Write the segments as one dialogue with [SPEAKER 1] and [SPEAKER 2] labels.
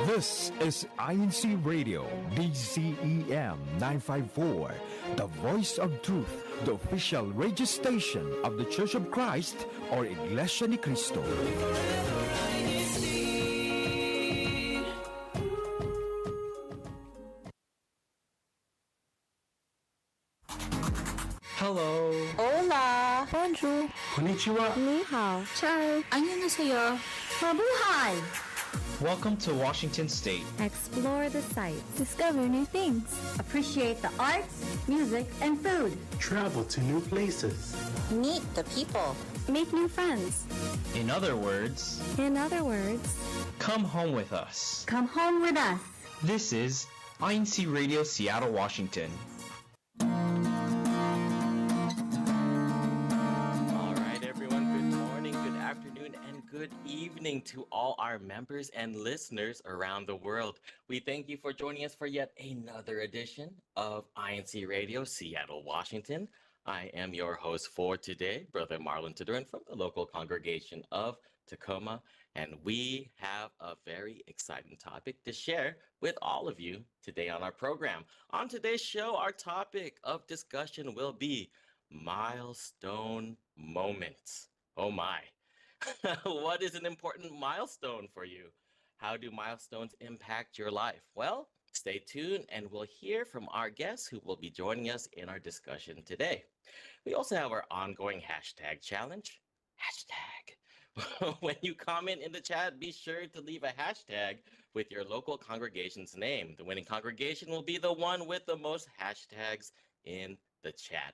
[SPEAKER 1] This is INCRadio, DCEM 954, the voice of truth, the official radio station of the Church of Christ or Iglesia ni Cristo.
[SPEAKER 2] Hello.
[SPEAKER 3] Hola.
[SPEAKER 4] Bonjour.
[SPEAKER 2] Konnichiwa.
[SPEAKER 4] Ni hao.
[SPEAKER 3] Ciao.
[SPEAKER 4] 안녕하세요.
[SPEAKER 3] Mabuhay.
[SPEAKER 2] Welcome to Washington State.
[SPEAKER 4] Explore the sights. Discover new things.
[SPEAKER 3] Appreciate the arts, music, and food.
[SPEAKER 5] Travel to new places.
[SPEAKER 3] Meet the people.
[SPEAKER 4] Make new friends.
[SPEAKER 2] In other words,
[SPEAKER 4] come
[SPEAKER 2] home with us.
[SPEAKER 3] Come home with us.
[SPEAKER 2] This is INCRadio Seattle, Washington.
[SPEAKER 6] Good evening to all our members and listeners around the world. We thank you for joining us for yet another edition of INCRadio Seattle, Washington. I am your host for today, Brother Marlon Tuduran from the local congregation of Tacoma, and we have a very exciting topic to share with all of you today on our program. On today's show, our topic of discussion will be milestone moments. Oh my. What is an important milestone for you? How do milestones impact your life? Well, stay tuned and we'll hear from our guests who will be joining us in our discussion today. We also have our ongoing hashtag challenge. Hashtag. When you comment in the chat, be sure to leave a hashtag with your local congregation's name. The winning congregation will be the one with the most hashtags in the chat.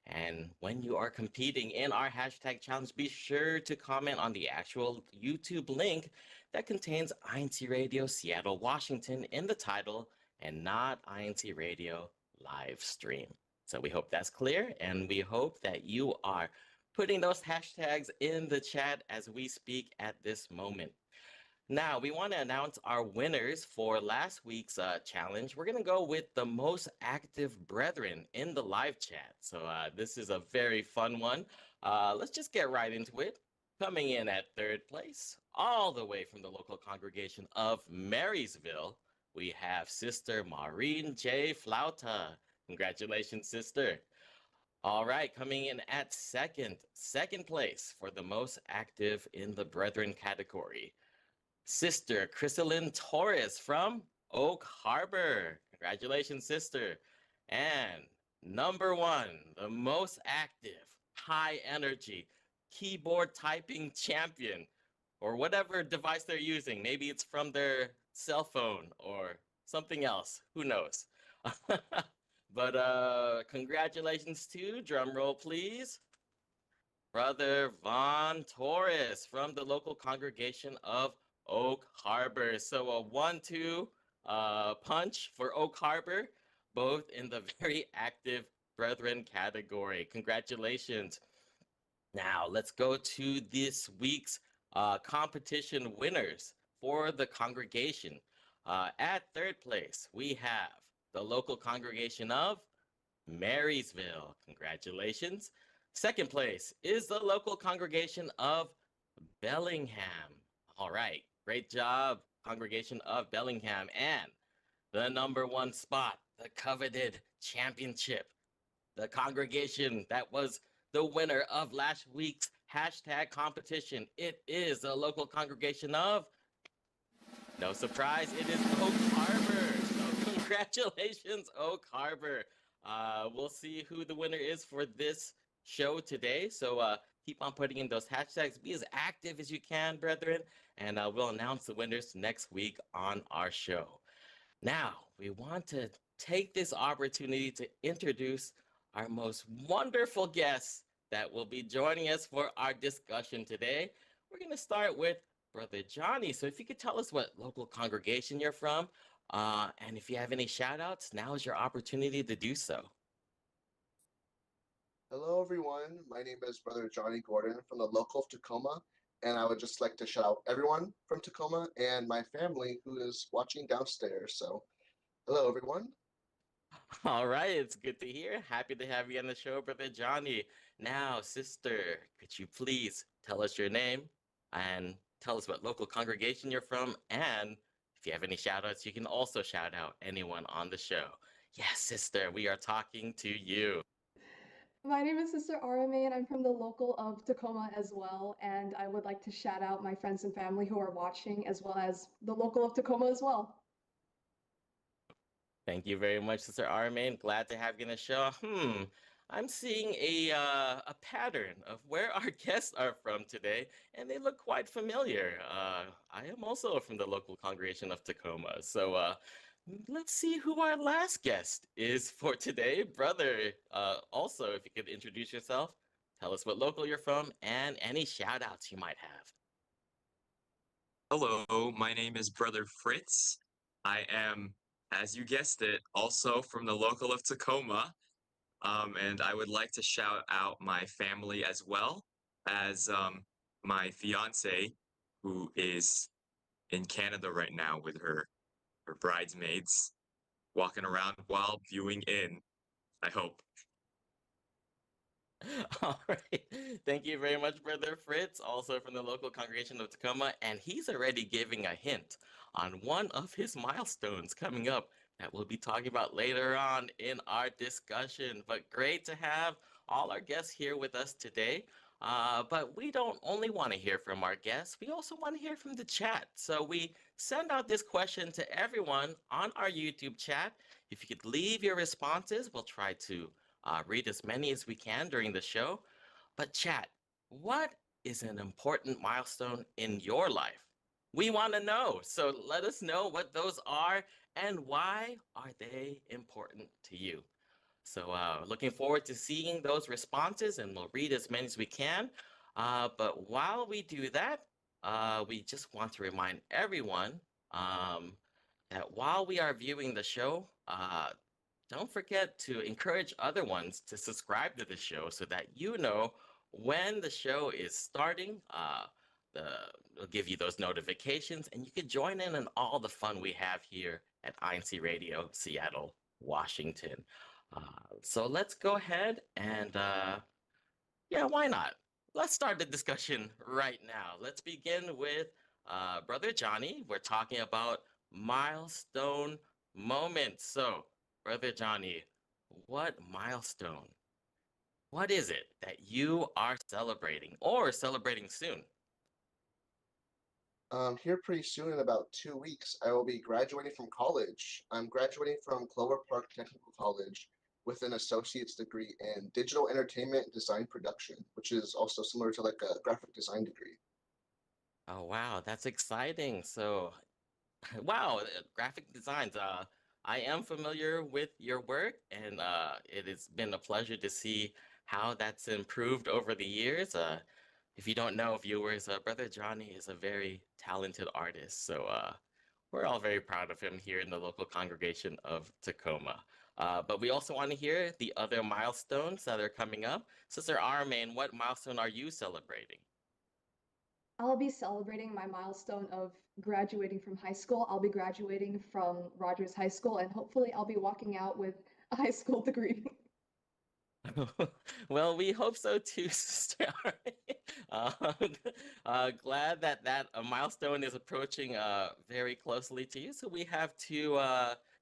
[SPEAKER 6] And when you are competing in our hashtag challenge, be sure to comment on the actual YouTube link that contains INCRadio Seattle, Washington in the title and not INCRadio live stream. So we hope that's clear, and we hope that you are putting those hashtags in the chat as we speak at this moment. Now, we want to announce our winners for last week's challenge. We're going to go with the most active brethren in the live chat. So this is a very fun one. Let's just get right into it. Coming in at third place, all the way from the local congregation of Marysville, we have Sister Maureen J. Flauta. Congratulations, sister. All right, coming in at second place for the most active in the brethren category, Sister Chrysalyn Torres from Oak Harbor. Congratulations, sister. And number one, the most active, high energy, keyboard typing champion, or whatever device they're using. Maybe it's from their cell phone or something else. Who knows? But congratulations to, drum roll please, Brother Von Torres from the local congregation of Oak Harbor. So a 1-2 punch for Oak Harbor, both in the very active brethren category. Congratulations. Now let's go to this week's competition winners for the congregation. At third place, we have the local congregation of Marysville. Congratulations. Second place is the local congregation of Bellingham. All right. Great job, congregation of Bellingham. And the number one spot, the coveted championship, the congregation that was the winner of last week's hashtag competition. It is the local congregation of, no surprise, it is Oak Harbor. So congratulations, Oak Harbor. We'll see who the winner is for this show today. So keep on putting in those hashtags. Be as active as you can, brethren, and we'll announce the winners next week on our show. Now, we want to take this opportunity to introduce our most wonderful guests that will be joining us for our discussion today. We're going to start with Brother Johnny. So if you could tell us what local congregation you're from, and if you have any shout outs, now is your opportunity to do so.
[SPEAKER 7] Hello, everyone. My name is Brother Johnny Gordon from the local of Tacoma, and I would just like to shout out everyone from Tacoma and my family who is watching downstairs. So, hello, everyone.
[SPEAKER 6] All right, it's good to hear. Happy to have you on the show, Brother Johnny. Now, sister, could you please tell us your name and tell us what local congregation you're from and If you have any shout outs, you can also shout out anyone on the show. Yes, sister, we are talking to you.
[SPEAKER 8] My name is Sister Arame, and I'm from the local of Tacoma as well. And I would like to shout out my friends and family who are watching, as well as the local of Tacoma as well.
[SPEAKER 6] Thank you very much, Sister Armaine. Glad to have you on the show. I'm seeing a pattern of where our guests are from today, and they look quite familiar. I am also from the local congregation of Tacoma, so let's see who our last guest is for today, brother. Also, if you could introduce yourself, tell us what local you're from, and any shout outs you might have.
[SPEAKER 9] Hello, my name is Brother Fritz. I am, as you guessed it, also from the local of Tacoma. And I would like to shout out my family as well as my fiance, who is in Canada right now with her bridesmaids, walking around while viewing in, I hope.
[SPEAKER 6] All right. Thank you very much, Brother Fritz, also from the local congregation of Tacoma. And he's already giving a hint on one of his milestones coming up that we'll be talking about later on in our discussion. But great to have all our guests here with us today. But we don't only want to hear from our guests, we also want to hear from the chat. So we send out this question to everyone on our YouTube chat. If you could leave your responses, we'll try to read as many as we can during the show. But chat, what is an important milestone in your life? We want to know. So let us know what those are and why are they important to you. So looking forward to seeing those responses, and we'll read as many as we can. But while we do that, we just want to remind everyone that while we are viewing the show, don't forget to encourage other ones to subscribe to the show so that you know when the show is starting. It'll give you those notifications, and you can join in on all the fun we have here at INC Radio, Seattle, Washington. So let's go ahead and, yeah, why not? Let's start the discussion right now. Let's begin with Brother Johnny. We're talking about milestone moments. So, Brother Johnny, what milestone? What is it that you are celebrating or celebrating soon?
[SPEAKER 7] Here pretty soon, in about 2 weeks, I will be graduating from college. I'm graduating from Clover Park Technical College with an associate's degree in digital entertainment and design production, which is also similar to like a graphic design degree.
[SPEAKER 6] Oh, wow, that's exciting. So, wow, graphic designs. I am familiar with your work, and it has been a pleasure to see how that's improved over the years. If you don't know, viewers, Brother Johnny is a very talented artist. So we're all very proud of him here in the local congregation of Tacoma. But we also want to hear the other milestones that are coming up. Sister Armaine, what milestone are you celebrating?
[SPEAKER 8] I'll be celebrating my milestone of graduating from high school. I'll be graduating from Rogers High School, and hopefully I'll be walking out with a high school degree.
[SPEAKER 6] Well, we hope so too, Sister. Glad that milestone is approaching very closely to you. So we have two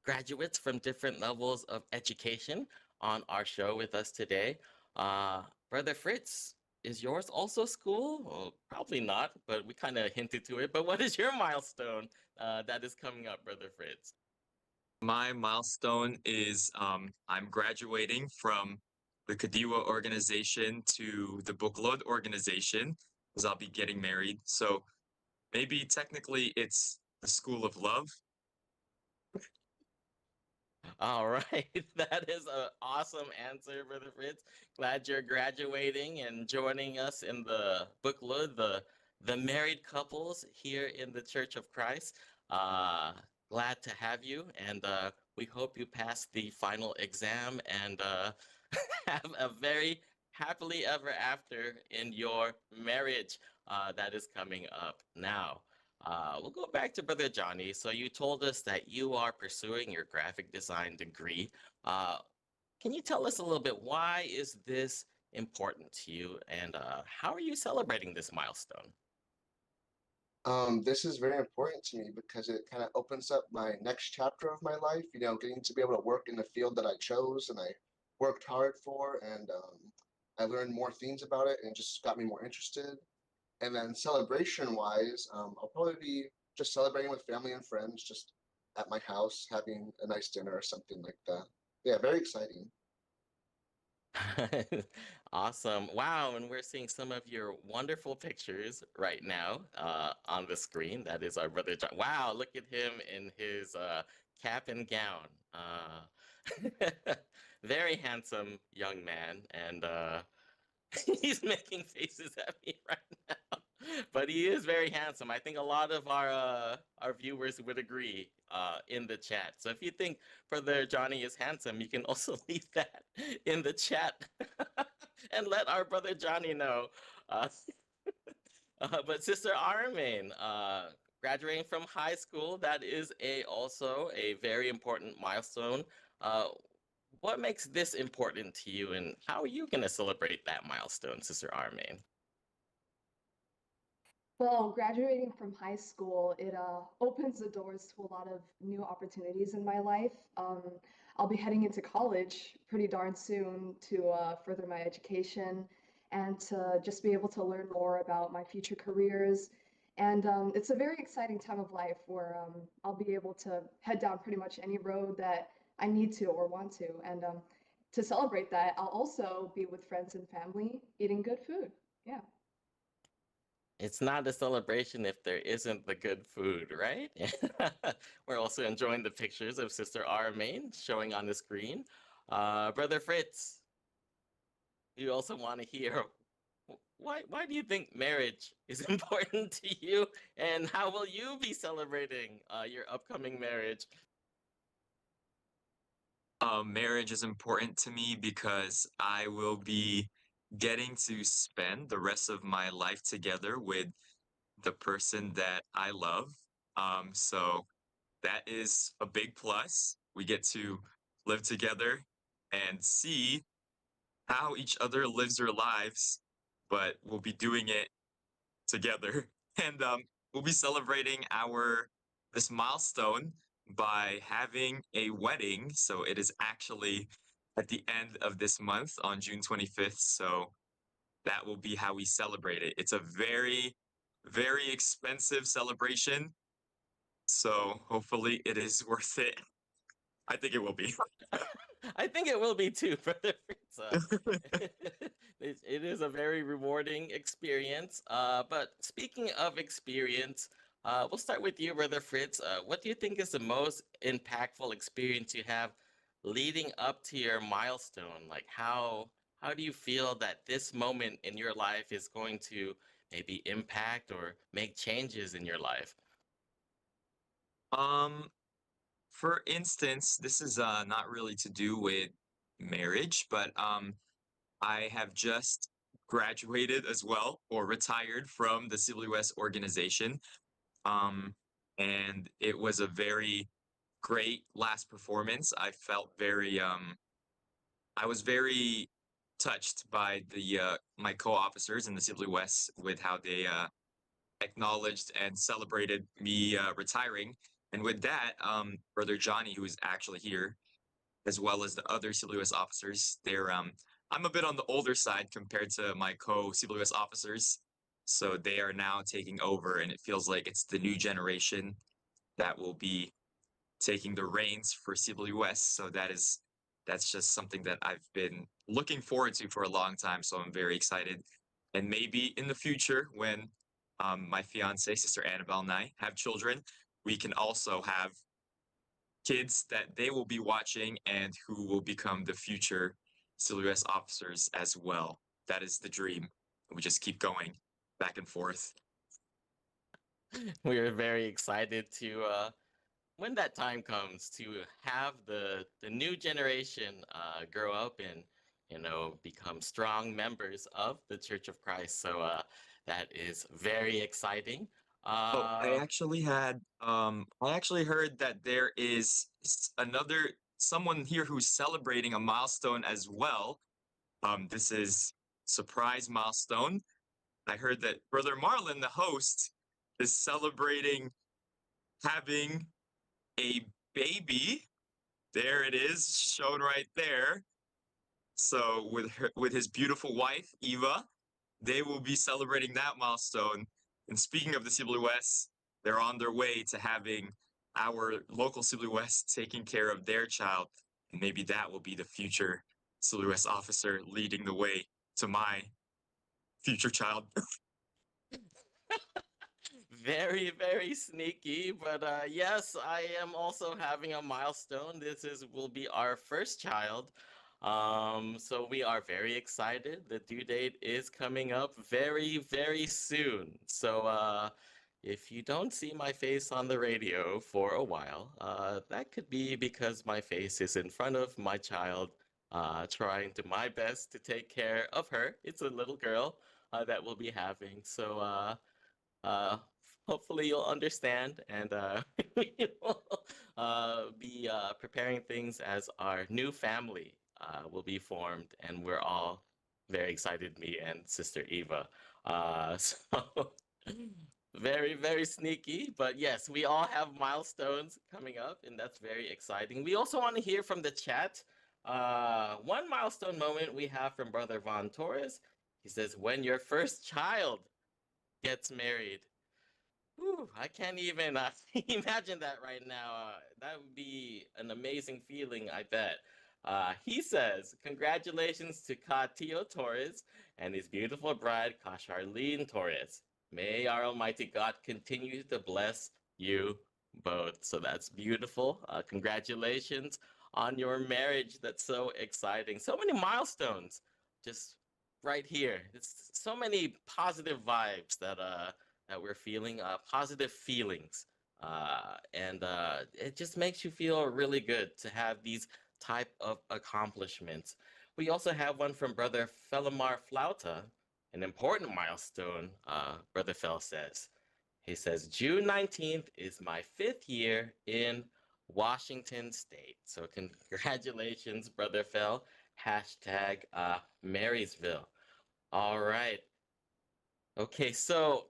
[SPEAKER 6] graduates from different levels of education on our show with us today. Brother Fritz, is yours also school? Well, probably not, but we kind of hinted to it. But what is your milestone that is coming up, Brother Fritz?
[SPEAKER 9] My milestone is I'm graduating from the Kadiwa organization to the Buklod organization, because I'll be getting married. So maybe technically it's the School of Love.
[SPEAKER 6] All right, that is an awesome answer, Brother Fritz. Glad you're graduating and joining us in the bookload, the married couples here in the Church of Christ. Glad to have you, and we hope you pass the final exam and have a very happily ever after in your marriage that is coming up now. We'll go back to Brother Johnny. So you told us that you are pursuing your graphic design degree. Can you tell us a little bit, why is this important to you, and how are you celebrating this milestone?
[SPEAKER 7] This is very important to me because it kind of opens up my next chapter of my life, getting to be able to work in the field that I chose and I worked hard for, and I learned more things about it and it just got me more interested. And then celebration wise, I'll probably be just celebrating with family and friends, just at my house, having a nice dinner or something like that. Yeah, very exciting.
[SPEAKER 6] Awesome. Wow. And we're seeing some of your wonderful pictures right now on the screen. That is our brother John. Wow. Look at him in his cap and gown. Very handsome young man. And he's making faces at me right now. But he is very handsome. I think a lot of our viewers would agree in the chat. So if you think Brother Johnny is handsome, you can also leave that in the chat and let our brother Johnny know. Uh, but Sister Armin, graduating from high school, that is also a very important milestone. Uh, what makes this important to you, and how are you going to celebrate that milestone, Sister Armin?
[SPEAKER 8] Well, graduating from high school, it opens the doors to a lot of new opportunities in my life. I'll be heading into college pretty darn soon to further my education and to just be able to learn more about my future careers. And it's a very exciting time of life where I'll be able to head down pretty much any road that I need to or want to. And to celebrate that, I'll also be with friends and family eating good food. Yeah.
[SPEAKER 6] It's not a celebration if there isn't the good food, right? We're also enjoying the pictures of Sister Armaine showing on the screen. Brother Fritz, you also want to hear why do you think marriage is important to you, and how will you be celebrating your upcoming marriage?
[SPEAKER 9] Marriage is important to me because I will be getting to spend the rest of my life together with the person that I love. So that is a big plus. We get to live together and see how each other lives their lives, but we'll be doing it together. And we'll be celebrating our this milestone by having a wedding. So it is actually at the end of this month on June 25th. So that will be how we celebrate it. It's a very, very expensive celebration. So hopefully it is worth it. I think it will be.
[SPEAKER 6] I think it will be too, Brother Fritz. It is a very rewarding experience. But speaking of experience, we'll start with you, Brother Fritz. What do you think is the most impactful experience you have leading up to your milestone? Like how do you feel that this moment in your life is going to maybe impact or make changes in your life?
[SPEAKER 9] Um, for instance, this is not really to do with marriage, but I have just graduated as well or retired from the CWS organization. Um, and it was a very great last performance. I was very touched by the my co-officers in the CWS with how they acknowledged and celebrated me retiring. And with that, Brother Johnny, who is actually here, as well as the other CWS officers, I'm a bit on the older side compared to my co-CWS officers. So they are now taking over, and it feels like it's the new generation that will be taking the reins for CWS. So that's just something that I've been looking forward to for a long time. So I'm very excited. And maybe in the future, when my fiance, Sister Annabelle, and I have children, we can also have kids that they will be watching and who will become the future CWS officers as well. That is the dream. We just keep going back and forth.
[SPEAKER 6] We are very excited to when that time comes to have the new generation grow up and become strong members of the Church of Christ. So that is very exciting.
[SPEAKER 9] Oh,
[SPEAKER 6] Uh,
[SPEAKER 9] I actually heard that there is another someone here who's celebrating a milestone as well. This is surprise milestone. I heard that Brother Marlon, the host, is celebrating having a baby. There it is, shown right there. So with his beautiful wife, Eva, they will be celebrating that milestone. And speaking of the CEBSI West, they're on their way to having our local CEBSI West taking care of their child. And maybe that will be the future CEBSI West officer leading the way to my future child.
[SPEAKER 6] Very, very sneaky, but yes, I am also having a milestone. Will be our first child. So we are very excited. The due date is coming up very, very soon. So if you don't see my face on the radio for a while, that could be because my face is in front of my child, trying to my best to take care of her. It's a little girl that we'll be having. So uh, hopefully you'll understand and we'll be preparing things as our new family will be formed, and we're all very excited, me and Sister Eva. So very, very sneaky, but yes, we all have milestones coming up, and that's very exciting. We also want to hear from the chat. One milestone moment we have from Brother Von Torres. He says, when your first child gets married. Whew, I can't even imagine that right now. That would be an amazing feeling, I bet. He says, congratulations to Katio Torres and his beautiful bride, Kasharlene Torres. May our Almighty God continue to bless you both. So that's beautiful. Congratulations on your marriage. That's so exciting. So many milestones just right here. It's so many positive vibes that we're feeling, positive feelings. And it just makes you feel really good to have these type of accomplishments. We also have one from Brother Felomar Flauta, an important milestone, Brother Fel says. He says, June 19th is my 5th year in Washington State. So congratulations, Brother Fel. Hashtag Marysville. All right. Okay, so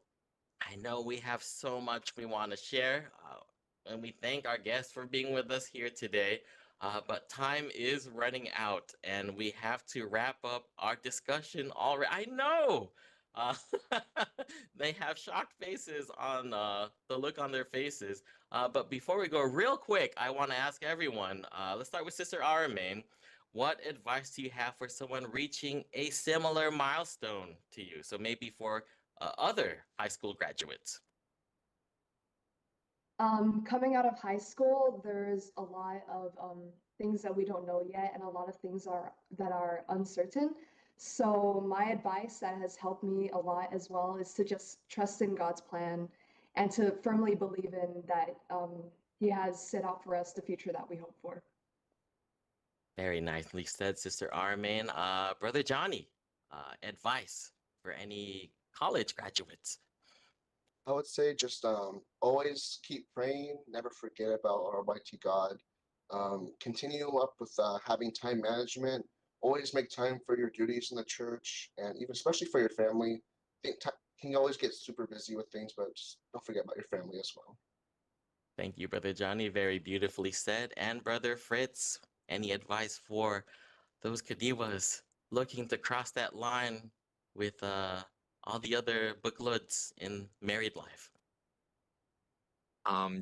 [SPEAKER 6] I know we have so much we want to share, and we thank our guests for being with us here today. But time is running out, and we have to wrap up our discussion already. I know! Uh, they have shocked faces on the look on their faces. But before we go, real quick, I want to ask everyone, let's start with Sister Aramain. What advice do you have for someone reaching a similar milestone to you? So maybe for other high school graduates?
[SPEAKER 8] Coming out of high school, there's a lot of things that we don't know yet, and a lot of things that are uncertain. So my advice that has helped me a lot as well is to just trust in God's plan and to firmly believe in that He has set out for us the future that we hope for.
[SPEAKER 6] Very nicely said, Sister Armain. Brother Johnny, advice for any college graduates?
[SPEAKER 7] I would say just always keep praying, never forget about our Almighty God. Continue up with having time management. Always make time for your duties in the church, and even especially for your family. I think can always get super busy with things, but just don't forget about your family as well.
[SPEAKER 6] Thank you, Brother Johnny. Very beautifully said. And Brother Fritz, any advice for those Kadiwas looking to cross that line with all the other bookloods in married life?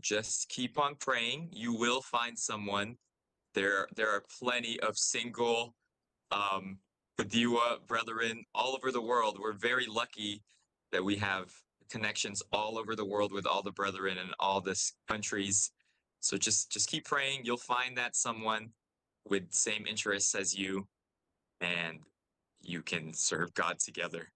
[SPEAKER 9] Just keep on praying. You will find someone. There are plenty of single Kadiwa brethren all over the world. We're very lucky that we have connections all over the world with all the brethren in all these countries. So just keep praying. You'll find that someone with same interests as you, and you can serve God together.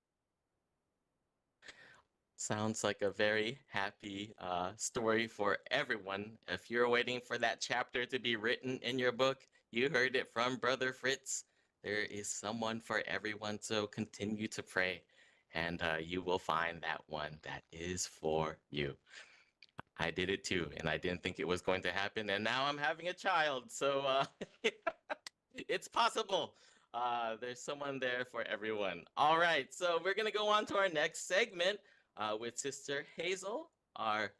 [SPEAKER 6] Sounds like a very happy story for everyone. If you're waiting for that chapter to be written in your book, you heard it from Brother Fritz. There is someone for everyone, so continue to pray, and you will find that one that is for you. I did it too, and I didn't think it was going to happen, and now I'm having a child, so it's possible. There's someone there for everyone. All right, so we're going to go on to our next segment with Sister Hazel. our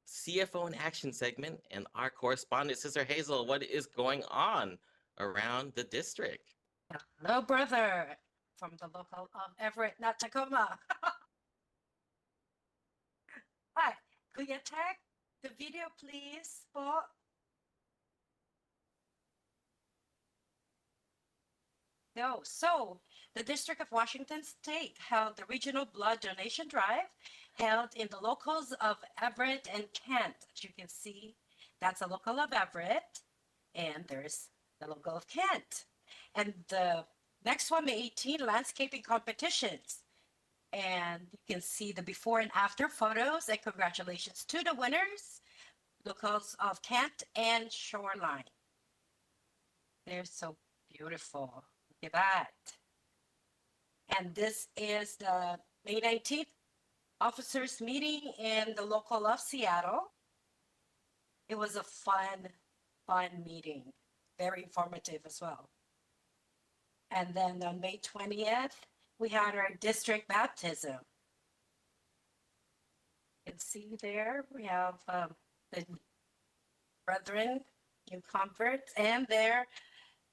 [SPEAKER 6] CFO in Action segment and our correspondent, Sister Hazel. What is going on around the district?
[SPEAKER 10] Hello, brother, from the local of Everett, not Tacoma. Hi, could you tag the video, please, po? No, so the District of Washington State held the regional blood donation drive held in the locals of Everett and Kent. As you can see, that's a local of Everett, and there's the local of Kent. And the next one, May 18, landscaping competitions. And you can see the before and after photos, and congratulations to the winners, locals of Kent and Shoreline. They're so beautiful. Look at that. And this is the May 19th officers meeting in the local of Seattle. It was a fun meeting, very informative as well. And then on May 20th, we had our district baptism. You can see there we have the brethren, new converts, and there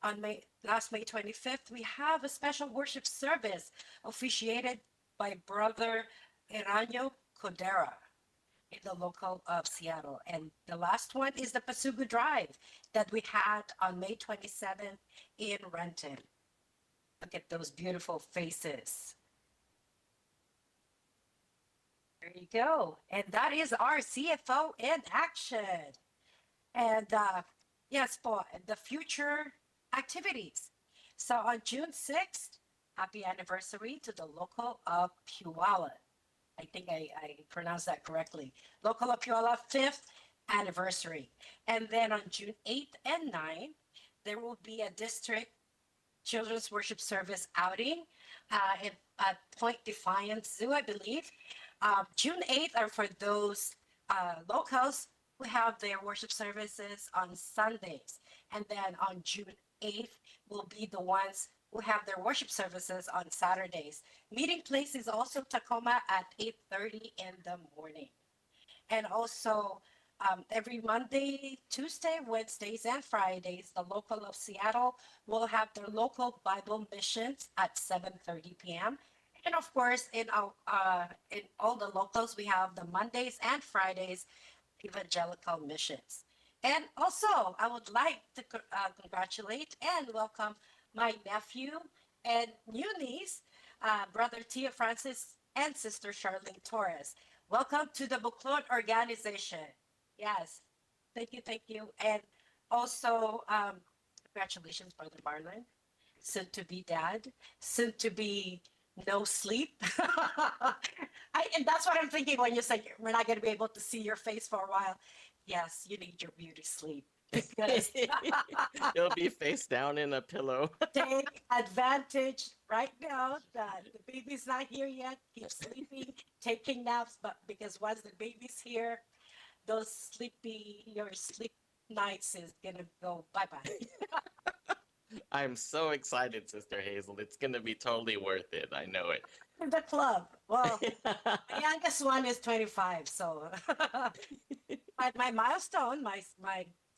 [SPEAKER 10] on last May 25th, we have a special worship service officiated by Brother Eranio Codera in the local of Seattle. And the last one is the Pasugu Drive that we had on May 27th in Renton. Look at those beautiful faces. There you go. And that is our CFO in action. And yes, for the future activities. So on June 6th, happy anniversary to the local of Puyallup. I think I pronounced that correctly. Local of Puyallup 5th anniversary. And then on June 8th and 9th, there will be a district children's worship service outing at Point Defiance Zoo, I believe. June 8th are for those locals who have their worship services on Sundays. And then on June 8th will be the ones who have their worship services on Saturdays. Meeting place is also Tacoma at 8:30 in the morning. And also every Monday, Tuesday, Wednesdays, and Fridays, the local of Seattle will have their local Bible missions at 7:30 p.m. And of course, in all the locals, we have the Mondays and Fridays evangelical missions. And also, I would like to congratulate and welcome my nephew and new niece, Brother Tia Francis and Sister Charlene Torres. Welcome to the Buklod organization. Yes, thank you. And also, congratulations, Brother Marlon, soon to be dad, soon to be no sleep. And that's what I'm thinking when you say we're not going to be able to see your face for a while. Yes, you need your beauty sleep. Because
[SPEAKER 6] You'll be face down in a pillow.
[SPEAKER 10] take advantage right now that the baby's not here yet. Keep sleeping, taking naps, but because once the baby's here, your sleep nights is gonna go bye-bye.
[SPEAKER 6] I'm so excited, Sister Hazel. It's going to be totally worth it. I know it.
[SPEAKER 10] In the club. Well, my youngest one is 25, so but my milestone, my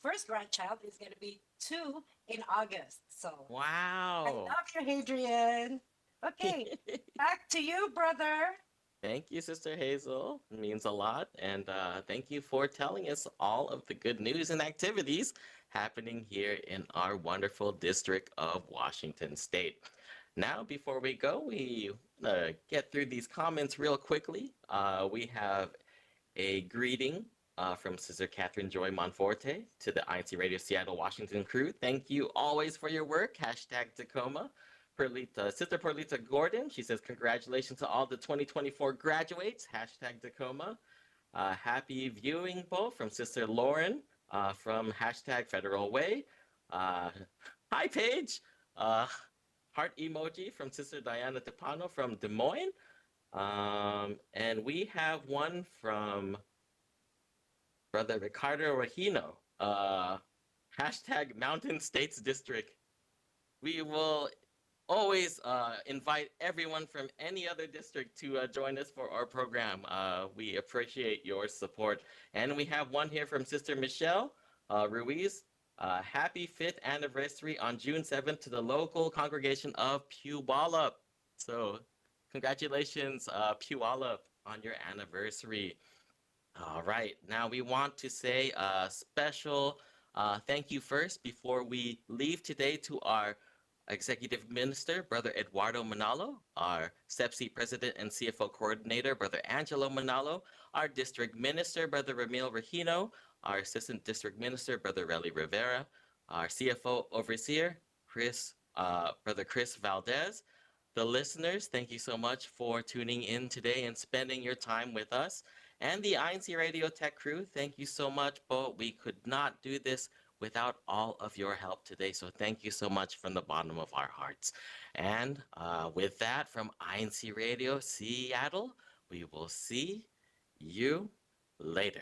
[SPEAKER 10] first grandchild is going to be 2 in August. So I
[SPEAKER 6] Wow.
[SPEAKER 10] love you, Adrian. Okay, back to you, brother.
[SPEAKER 6] Thank you, Sister Hazel. It means a lot. And thank you for telling us all of the good news and activities happening here in our wonderful District of Washington State. Now, before we go, we get through these comments real quickly. We have a greeting from Sister Catherine Joy Monforte to the INCRadio Seattle, Washington crew. Thank you always for your work. Hashtag Tacoma. Sister Perlita Gordon, she says, congratulations to all the 2024 graduates. Hashtag Tacoma. Happy viewing, both from Sister Lauren from hashtag Federal Way. Hi, Paige. Heart emoji from Sister Diana Tepano from Des Moines. And we have one from Brother Ricardo Regino. Hashtag Mountain States District. We will always invite everyone from any other district to join us for our program. We appreciate your support. And we have one here from Sister Michelle Ruiz. Happy 5th anniversary on June 7th to the local congregation of Puyallup. So congratulations, Puyallup, on your anniversary. All right. Now we want to say a special thank you first before we leave today to our Executive Minister, Brother Eduardo Manalo, our CEBSI President and CFO Coordinator, Brother Angelo Manalo, our District Minister, Brother Ramil Regino, our Assistant District Minister, Brother Relly Rivera, our CFO Overseer, Brother Chris Valdez. The listeners, thank you so much for tuning in today and spending your time with us. And the INC Radio Tech crew, thank you so much, but we could not do this without all of your help today. So thank you so much from the bottom of our hearts. And with that, from INC Radio Seattle, we will see you later.